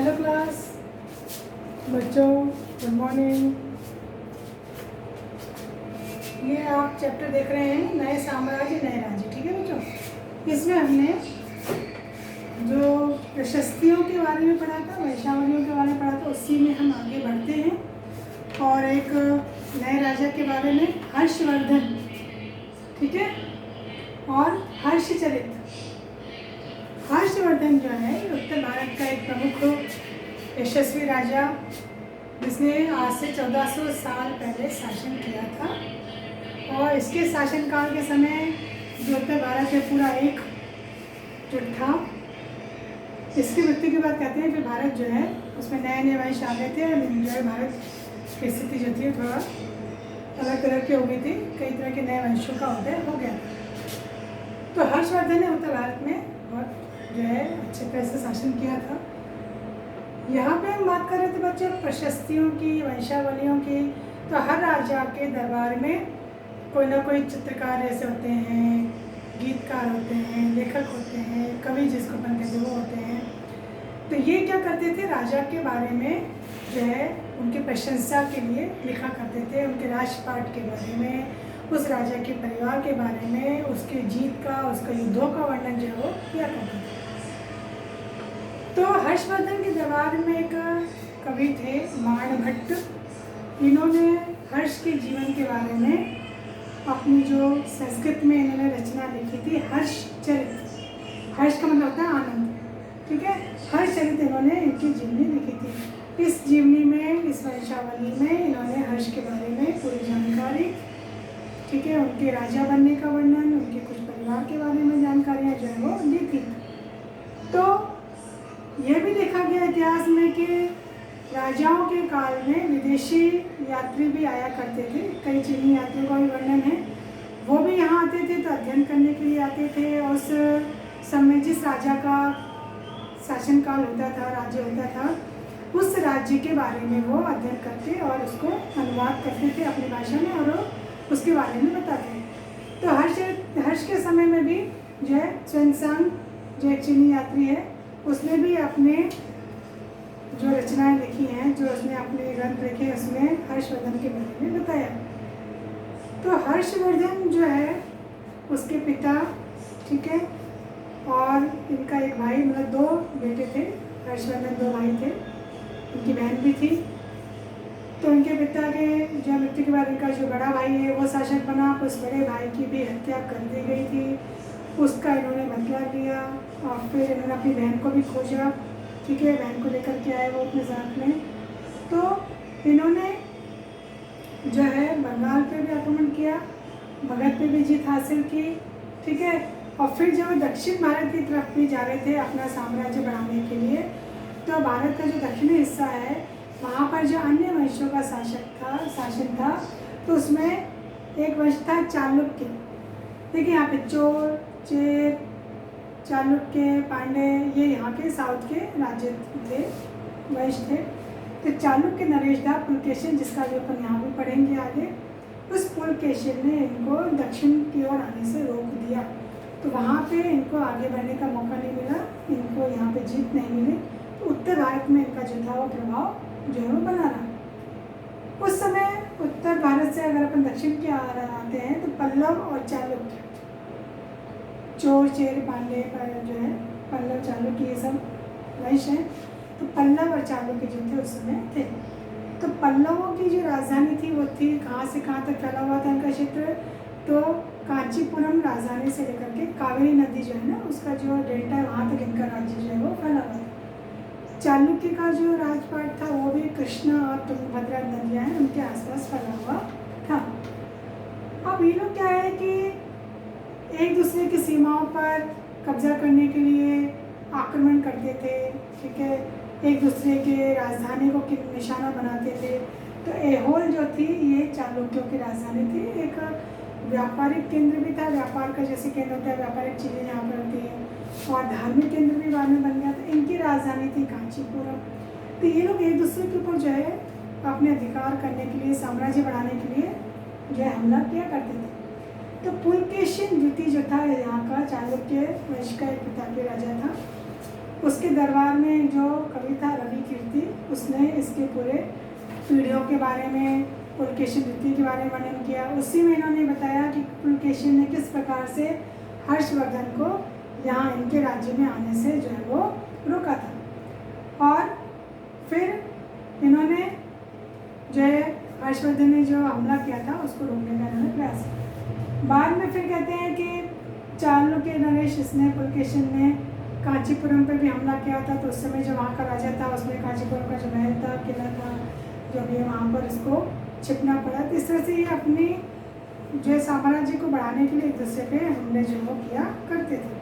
Hello class बच्चों, good morning. ये आप चैप्टर देख रहे हैं नए साम्राज्य नए राज्य, ठीक है बच्चों। इसमें हमने जो प्रशस्तियों के बारे में पढ़ा था, वंशावलियों के बारे में पढ़ा था, उसी में हम आगे बढ़ते हैं और एक नए राजा के बारे में हर्षवर्धन, ठीक है, और हर्षचरित। हर्षवर्धन जो है उत्तर भारत का एक प्रमुख यशस्वी राजा, जिसने आज से 1400 साल पहले शासन किया था। और इसके शासनकाल के समय जो उत्तर भारत में पूरा एक जुट था। इसकी मृत्यु के बाद कहते हैं फिर भारत जो है उसमें नए नए वंश आ गए थे और जो है भारत की स्थिति जो थी थोड़ा अलग तरह की हो गई थी, कई तरह के नए वंशों का उदय हो गया। तो हर्षवर्धन ने उत्तर भारत में बहुत जो है अच्छे तरह से शासन किया था। यहाँ पे हम बात कर रहे थे बच्चे प्रशस्तियों की, वंशावलियों की। तो हर राजा के दरबार में कोई ना कोई चित्रकार ऐसे होते हैं, गीतकार होते हैं, लेखक होते हैं, कवि जिसको अपन कहते हैं वो होते हैं। तो ये क्या करते थे, राजा के बारे में जो है उनकी प्रशंसा के लिए लिखा करते थे, उनके राजपाट के बारे में, उस राजा के परिवार के बारे में, उसके जीत का, उसका युद्धों का वर्णन जो है वो किया करते थे। तो हर्षवर्धन के दरबार में एक कवि थे माणभट्ट। इन्होंने हर्ष के जीवन के बारे में अपनी जो संस्कृत में इन्होंने रचना लिखी थी, हर्षचरित। हर्ष का मतलब होता है आनंद, ठीक है। हर्षचरित इन्होंने इनकी जीवनी लिखी थी। इस जीवनी में, इस वंशावली में इन्होंने हर्ष के बारे में पूरी जानकारी, ठीक है, उनके राजा बनने का वर्णन, उनके कुछ परिवार के बारे में जानकारियाँ जो है वो दी थी। तो यह भी देखा गया इतिहास में कि राजाओं के काल में विदेशी यात्री भी आया करते थे। कई चीनी यात्रियों का भी वर्णन है, वो भी यहाँ आते थे तो अध्ययन करने के लिए आते थे। उस समय जिस राजा का शासनकाल होता था, राज्य होता था, उस राज्य के बारे में वो अध्ययन करते और उसको अनुवाद करते थे अपनी भाषा में और उसके बारे में बताते। तो हर्ष के समय में भी जो है च्वेनसांग, जो एक चीनी यात्री है, उसने भी अपने जो रचनाएं लिखी हैं, जो उसने अपने ग्रंथ लिखे, उसमें हर्षवर्धन के बारे में बताया। तो हर्षवर्धन जो है उसके पिता, ठीक है, और इनका एक भाई, मतलब दो बेटे थे। हर्षवर्धन दो भाई थे, उनकी बहन भी थी। तो इनके पिता के जो मृत्यु के बाद इनका जो बड़ा भाई है वो शासक बना। उस बड़े भाई की भी हत्या कर दी गई थी, उसका इन्होंने बदला लिया और फिर इन्होंने अपनी बहन को भी खोजा, ठीक है, बहन को लेकर के आए वो अपने साथ में। तो इन्होंने जो है बंगाल पे भी आक्रमण किया, मगध पे भी जीत हासिल की, ठीक है। और फिर जब दक्षिण भारत की तरफ भी जा रहे थे अपना साम्राज्य बढ़ाने के लिए, तो भारत का जो दक्षिणी हिस्सा है वहाँ पर जो अन्य वंशों का शासन था, तो उसमें एक वंश था चालुक्य। देखिए यहाँ पे चोल, चेर, चालुक्य, पांडे, ये यहाँ के साउथ के राज्य थे, वंश थे। तो चालुक्य नरेश था पुलकेशिन, जिसका भी अपन यहाँ भी पढ़ेंगे आगे। उस पुलकेशिन ने इनको दक्षिण की ओर आने से रोक दिया, तो वहाँ पे इनको आगे बढ़ने का मौका नहीं मिला, इनको यहाँ पे जीत नहीं मिली। तो उत्तर भारत में इनका जो था वो प्रभाव जो है वो बना रहा। उस समय उत्तर भारत से अगर अपन दक्षिण की ओर आते हैं तो पल्लव और चालुक्य, चोर, चेर, पांडे पर जो है पल्लव, चालुक्य, ये सब वंश हैं। तो पल्लव और चालुक्य जो थे उस समय थे। तो पल्लवों की जो राजधानी थी वो थी, कहाँ से कहाँ तक फैला हुआ था उनका क्षेत्र, तो कांचीपुरम राजधानी से लेकर के कावेरी नदी जो है ना, उसका जो डेल्टा है वहाँ तक इनका राज्य जो है वो फैला हुआ था। चालुक्य का जो राजपाट था वो भी कृष्णा और तुंगभद्रा नदियाँ हैं उनके आसपास फैला हुआ था। अब ये लोग क्या है कि एक दूसरे की सीमाओं पर कब्जा करने के लिए आक्रमण करते थे, ठीक है, एक दूसरे के राजधानी को निशाना बनाते थे। तो ऐहोल जो थी ये चालुक्यों की राजधानी थी, एक व्यापारिक केंद्र भी था, व्यापार का जैसे केंद्र होता है, व्यापारिक चीज़ें यहाँ पर होती हैं, और धार्मिक केंद्र भी बाद में बन गया था। इनकी राजधानी थी कांचीपुरम। तो ये लोग एक दूसरे के ऊपर जो है अपने अधिकार करने के लिए, साम्राज्य बढ़ाने के लिए जो है हमला किया करते थे। तो पुलकेशिन द्वितीय जो था यहाँ का चालुक्य वंश का एक पिता के राजा था, उसके दरबार में जो कवि था रवि कीर्ति, उसने इसके पूरे पीढ़ियों के बारे में, पुलकेशिन द्वितीय के बारे में वर्णन किया। उसी में इन्होंने बताया कि पुलकेशिन ने किस प्रकार से हर्षवर्धन को यहाँ इनके राज्य में आने से जो है वो रोका था। और फिर इन्होंने जो है हर्षवर्धन ने जो हमला किया था उसको रोकने का इन्होंने प्रयास किया। बाद में फिर कहते हैं कि चालुक्य नरेश इसने पुलकेशिन ने कांचीपुरम पर भी हमला किया था। तो उस समय जो वहाँ का राजा था उसमें कांचीपुरम का जो महल था, किला था, जो भी वहाँ पर इसको छिपना पड़ा। तो इस तरह से ये अपनी जो साम्राज्य को बढ़ाने के लिए एक दूसरे पे हमले जो वो किया करते थे।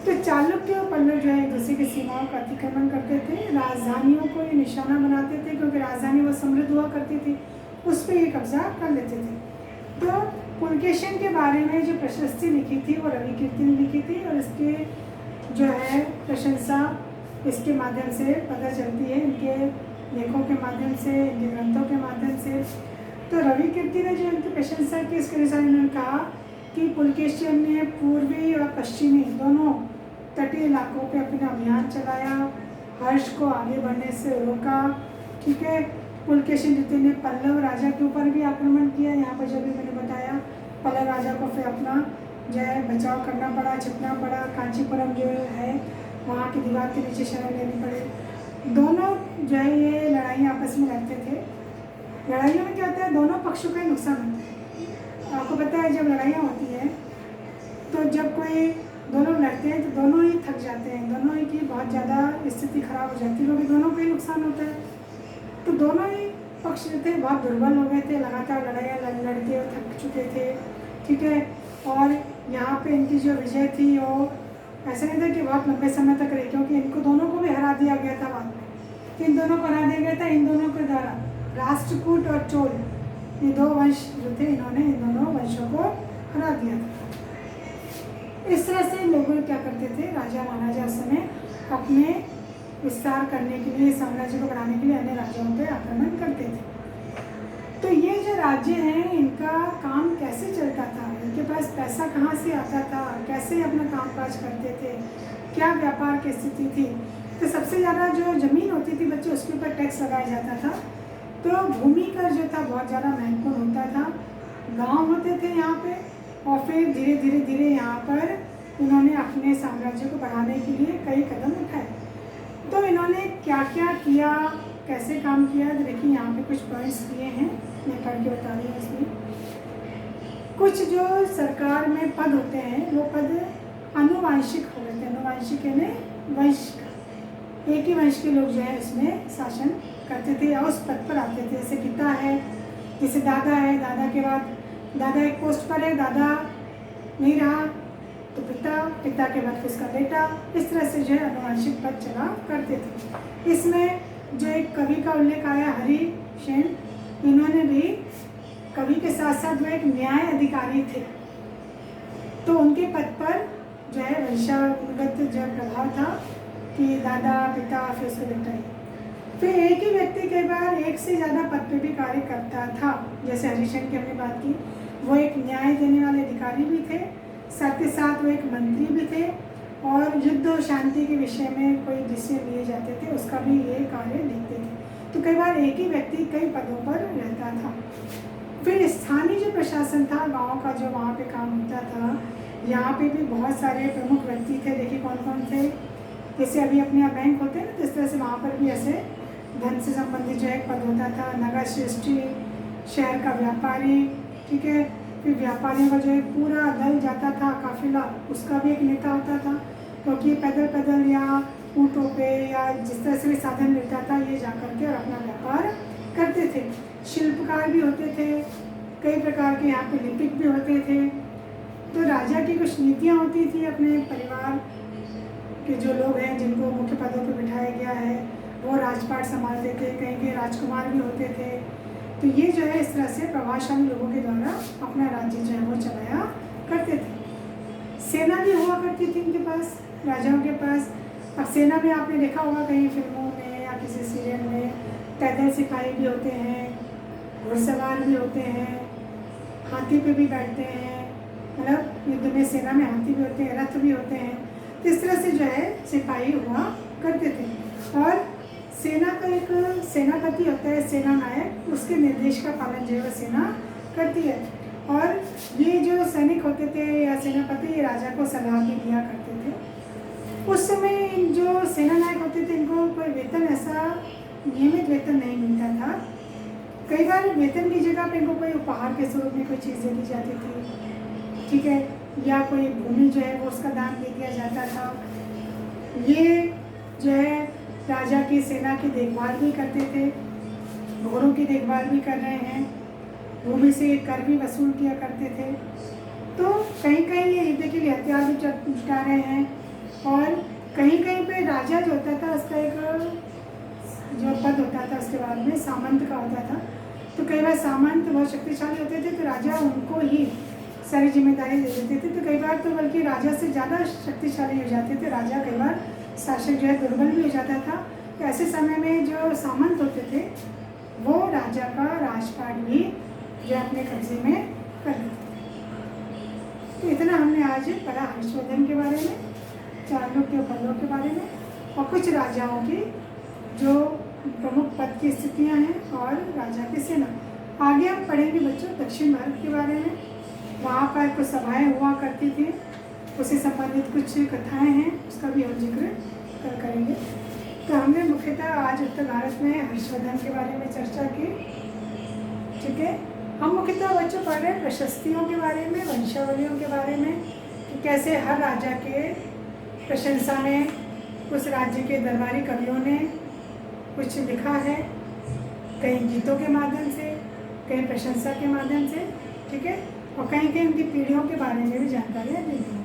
तो चालुक्य और पल्लव जो है एक दूसरे की सीमाओं का अतिक्रमण करते थे, राजधानियों को ये निशाना बनाते थे, क्योंकि राजधानी वो समृद्ध हुआ करती थी, उस पर ये कब्जा कर लेते थे। तो पुलकेशिन के बारे में जो प्रशस्ति लिखी थी वो रवि कीर्ति ने लिखी थी, और इसके जो है प्रशंसा इसके माध्यम से पता चलती है, इनके लेखों के माध्यम से, इनके ग्रंथों के माध्यम से। तो रवि कीर्ति ने जो इनकी प्रशंसा की, इसके अनुसार इन्होंने कहा कि पुलकेशिन ने पूर्वी और पश्चिमी दोनों तटीय इलाकों पे अपना अभियान चलाया, हर्ष को आगे बढ़ने से रोका। ठीक है, पुलकेशिन द्वितीय ने पल्लव राजा के ऊपर भी आक्रमण किया। यहाँ पर जो भी मैंने बताया, पल्लव राजा को फिर अपना जो है बचाव करना पड़ा, छिपना पड़ा, कांचीपुरम जो है वहाँ की दीवार के नीचे शरण लेनी पड़ी। दोनों जो है ये लड़ाइयाँ आपस में लड़ते थे। लड़ाइयों में क्या होता है, दोनों पक्षों का ही नुकसान होता है। आपको पता है जब लड़ाइयाँ होती हैं तो जब कोई दोनों लड़ते हैं तो दोनों ही थक जाते हैं, दोनों ही की बहुत ज़्यादा स्थिति खराब हो जाती है, क्योंकि दोनों को ही नुकसान होता है। तो दोनों ही पक्ष जो थे बहुत दुर्बल हो गए थे, लगातार लड़ाइयाँ लड़ते और थक चुके थे। ठीक है, और यहाँ पे इनकी जो विजय थी वो ऐसा नहीं था कि बहुत लंबे समय तक रही, क्योंकि इनको दोनों को भी हरा दिया गया था बाद में। इन दोनों को हरा दिया गया था, इन दोनों के द्वारा राष्ट्रकूट और चोल, ये दो वंश जो थे, इन्होंने इन दोनों वंशों को हरा दिया था। इस तरह से लोग क्या करते थे, राजा महाराजा उस समय अपने विस्तार करने के लिए, साम्राज्य को बढ़ाने के लिए अन्य राज्यों पर आक्रमण करते थे। तो ये जो राज्य हैं इनका काम कैसे चलता था, इनके पास पैसा कहाँ से आता था, कैसे अपना कामकाज करते थे, क्या व्यापार की स्थिति थी। तो सबसे ज़्यादा जो ज़मीन होती थी बच्चे, उसके ऊपर टैक्स लगाया जाता था। तो भूमि कर जो था बहुत ज़्यादा महत्वपूर्ण होता था। गांव होते थे यहाँ पे, और फिर धीरे धीरे धीरे यहाँ पर इन्होंने अपने साम्राज्य को बढ़ाने के लिए कई कदम उठाए। तो इन्होंने क्या क्या किया, कैसे काम किया, तो देखिए यहाँ पे कुछ पॉइंट्स दिए हैं, मैं पढ़ के बता रही हूँ। इसमें कुछ जो सरकार में पद होते हैं वो पद आनुवांशिक हो गए थे। आनुवांशिक यानी वंश, एक ही वंश के लोग जो है इसमें शासन करते थे या उस पद पर आते थे। जैसे पिता है, जैसे दादा है, दादा के बाद दादा एक पोस्ट पर है, दादा नहीं रहा तो पिता, पिता के बाद उसका बेटा, इस तरह से जो है आनुवांशिक पद चला करते थे। इसमें जो एक कवि का उल्लेख आया, हरिसेन, इन्होंने भी कवि के साथ साथ वो एक न्याय अधिकारी थे, तो उनके पद पर जो है वंशानुगत जो प्रभाव था कि दादा, पिता, फिर उसके बेटा ही। फिर एक ही व्यक्ति कई बार एक से ज़्यादा पद पे भी कार्य करता था। जैसे हरिसेन की हमने बात की, वो एक न्याय देने वाले अधिकारी भी थे, साथ के साथ वो एक मंत्री भी थे, और युद्ध और शांति के विषय में कोई डिसीजन लिए जाते थे उसका भी ये कार्य देखते थे। तो कई बार एक ही व्यक्ति कई पदों पर रहता था। फिर स्थानीय जो प्रशासन था, गांव का जो वहाँ पे काम होता था, यहाँ पे भी बहुत सारे प्रमुख व्यक्ति थे। देखिए कौन कौन थे, जैसे अभी अपने यहाँ बैंक होते हैं ना, तो इस तरह से वहाँ पर भी ऐसे धन से संबंधित जो एक पद होता था। नगर श्रेष्ठी, शहर का व्यापारी, ठीक है, फिर व्यापारियों का जो एक पूरा दल जाता था, काफिला, उसका भी एक नेता होता था, क्योंकि पैदल पैदल या ऊँटों पे या जिस तरह से भी साधन मिलता था ये जा कर के और अपना व्यापार करते थे। शिल्पकार भी होते थे, कई प्रकार के यहाँ पे लिपिक भी होते थे। तो राजा की कुछ नीतियाँ होती थी, अपने परिवार के जो लोग हैं जिनको मुख्य पदों पर बिठाया गया है वो राजपाट संभालते थे, कहीं के राजकुमार भी होते थे। तो ये जो है इस तरह से प्रभावशाली लोगों के द्वारा अपना राज्य जो है वो चलाया करते थे। सेना भी हुआ करती थी इनके पास, राजाओं के पास। अब सेना में आपने देखा होगा कहीं फिल्मों में या किसी सीरियल में, पैदल सिपाही भी होते हैं, घुड़सवार भी होते हैं, हाथी पे भी बैठते हैं, मतलब युद्ध में सेना में हाथी भी होते हैं, रथ भी होते हैं। तो इस तरह से जो है सिपाही हुआ करते थे। और सेना का एक सेनापति होता है, सेना नायक, उसके निर्देश का पालन जो है वह सेना करती है। और ये जो सैनिक होते थे या सेनापति, ये राजा को सलाह भी दिया करते थे। उस समय जो सेना नायक होते थे इनको कोई वेतन, ऐसा नियमित वेतन नहीं मिलता था। कई बार वेतन की जगह पे इनको कोई उपहार के स्वरूप में कोई चीज़ दे दी जाती थी, ठीक है, या कोई भूमि जो है वो उसका दान दे दिया जाता था। ये जो है राजा की सेना की देखभाल भी करते थे, घोड़ों की देखभाल भी कर रहे हैं, भूमि से कर भी वसूल किया करते थे। तो कहीं कहीं ये युद्ध के लिए हथियार भी जुटा रहे हैं। और कहीं कहीं पे राजा जो होता था उसका एक जो पद होता था उसके बाद में सामंत का होता था। तो कई बार सामंत बहुत शक्तिशाली होते थे तो राजा उनको ही सारी जिम्मेदारी दे देते थे। तो कई बार तो बल्कि राजा से ज़्यादा शक्तिशाली हो जाते थे, राजा कई बार शासक जो है दुर्बल भी हो जाता था। तो ऐसे समय में जो सामंत होते थे वो राजा का राजपाट भी जो अपने कब्जे में कर लेते थे। तो इतना हमने आज पढ़ा हर्षवर्धन के बारे में, चारणों के फलों के बारे में, और कुछ राजाओं की जो प्रमुख पद की स्थितियाँ हैं और राजा की सेना। आगे हम पढ़ेंगे बच्चों दक्षिण भारत के बारे में। वहाँ पर कुछ सभाएँ हुआ करती थी, उससे संबंधित कुछ कथाएं हैं, उसका भी हम जिक्र करेंगे। तो हमने मुख्यतः आज उत्तर भारत में हर्षवर्धन के बारे में चर्चा की, ठीक है। हम मुख्यतः बच्चों पढ़ रहे हैं प्रशस्तियों के बारे में, वंशावलियों के बारे में, कि कैसे हर राजा के प्रशंसा में उस राज्य के दरबारी कवियों ने कुछ लिखा है, कहीं गीतों के माध्यम से, कहीं प्रशंसा के माध्यम से, ठीक है, और कहीं कहीं उनकी पीढ़ियों के बारे में भी जानकारियाँ दी गई।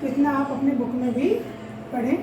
तो इतना आप अपने बुक में भी पढ़ें।